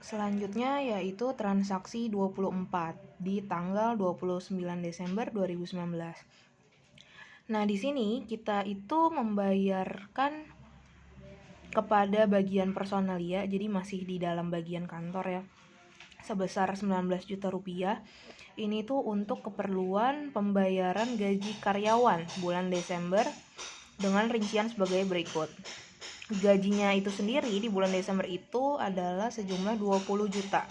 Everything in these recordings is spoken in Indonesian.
Selanjutnya yaitu transaksi 24 di tanggal 29 Desember 2019. Nah, di sini kita itu membayarkan kepada bagian personalia, jadi masih di dalam bagian kantor ya, sebesar 19 juta rupiah. Ini tuh untuk keperluan pembayaran gaji karyawan bulan Desember dengan rincian sebagai berikut. Gajinya itu sendiri di bulan Desember itu adalah sejumlah 20 juta.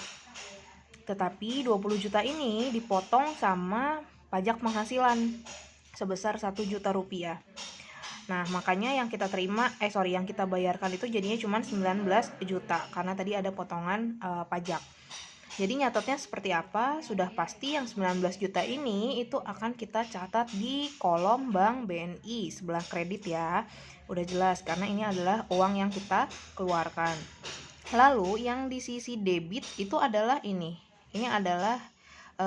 Tetapi 20 juta ini dipotong sama pajak penghasilan sebesar 1 juta rupiah. Nah, makanya yang kita yang kita bayarkan itu jadinya cuma 19 juta karena tadi ada potongan pajak. Jadi nyatetnya seperti apa? Sudah pasti yang 19 juta ini itu akan kita catat di kolom Bank BNI sebelah kredit ya. Udah jelas karena ini adalah uang yang kita keluarkan. Lalu yang di sisi debit itu adalah ini. Ini adalah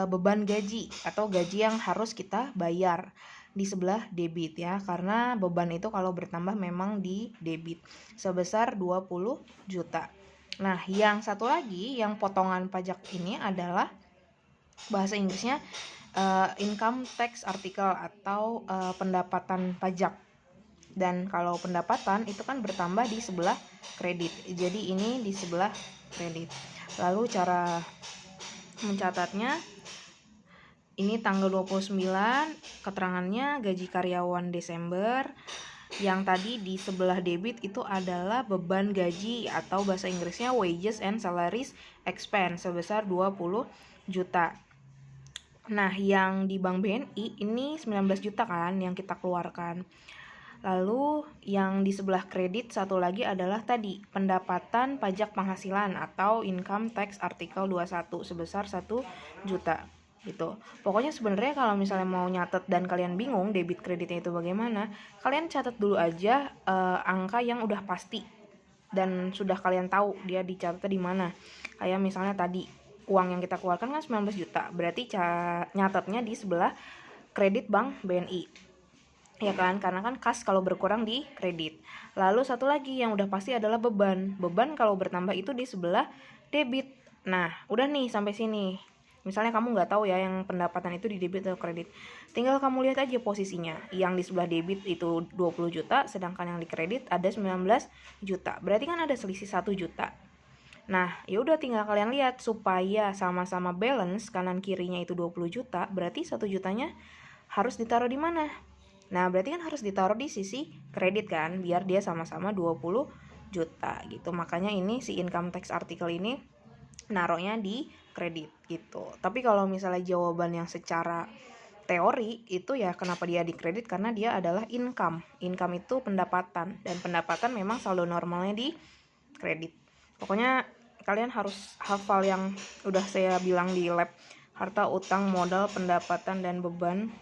beban gaji atau gaji yang harus kita bayar di sebelah debit ya, karena beban itu kalau bertambah memang di debit sebesar 20 juta. Nah, yang satu lagi yang potongan pajak ini adalah bahasa Inggrisnya income tax article atau pendapatan pajak. Dan kalau pendapatan itu kan bertambah di sebelah kredit. Jadi ini di sebelah kredit. Lalu cara mencatatnya ini tanggal 29, keterangannya gaji karyawan Desember. Yang tadi di sebelah debit itu adalah beban gaji atau bahasa Inggrisnya wages and salaries expense sebesar 20 juta. Nah, yang di Bank BNI ini 19 juta kan yang kita keluarkan. Lalu yang di sebelah kredit satu lagi adalah tadi pendapatan pajak penghasilan atau income tax artikel 21 sebesar 1 juta gitu. Pokoknya sebenarnya kalau misalnya mau nyatet dan kalian bingung debit kreditnya itu bagaimana, kalian catat dulu aja angka yang udah pasti dan sudah kalian tahu dia dicatat di mana. Kayak misalnya tadi uang yang kita keluarkan kan 19 juta, berarti nyatetnya di sebelah kredit Bank BNI. Ya kan, karena kan kas kalau berkurang di kredit. Lalu satu lagi yang udah pasti adalah beban. Beban kalau bertambah itu di sebelah debit. Nah, udah nih sampai sini. Misalnya kamu nggak tahu ya yang pendapatan itu di debit atau kredit. Tinggal kamu lihat aja posisinya. Yang di sebelah debit itu 20 juta, sedangkan yang di kredit ada 19 juta. Berarti kan ada selisih 1 juta. Nah, ya udah tinggal kalian lihat supaya sama-sama balance kanan kirinya itu 20 juta, berarti 1 jutanya harus ditaruh di mana? Nah, berarti kan harus ditaruh di sisi kredit kan, biar dia sama-sama 20 juta gitu. Makanya ini si income tax article ini naruhnya di kredit gitu. Tapi kalau misalnya jawaban yang secara teori itu ya kenapa dia di kredit, karena dia adalah income. Income itu pendapatan, dan pendapatan memang saldo normalnya di kredit. Pokoknya kalian harus hafal yang udah saya bilang di lab, harta, utang, modal, pendapatan, dan beban.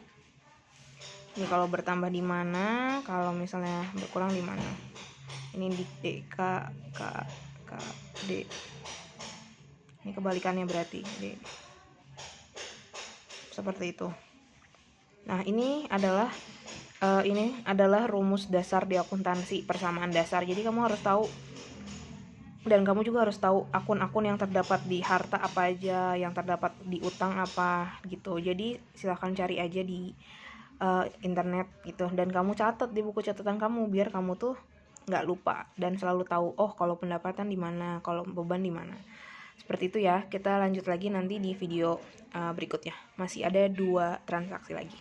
Ini kalau bertambah di mana, kalau misalnya berkurang di mana. Ini di D, K, D. Ini kebalikannya berarti D. Seperti itu. Nah, ini adalah rumus dasar di akuntansi, persamaan dasar. Jadi kamu harus tahu, dan kamu juga harus tahu akun-akun yang terdapat di harta apa aja, yang terdapat di utang apa gitu. Jadi silahkan cari aja di internet gitu, dan kamu catat di buku catatan kamu biar kamu tuh nggak lupa dan selalu tahu, oh kalau pendapatan di mana, kalau beban di mana. Seperti itu ya. Kita lanjut lagi nanti di video berikutnya. Masih ada 2 transaksi lagi.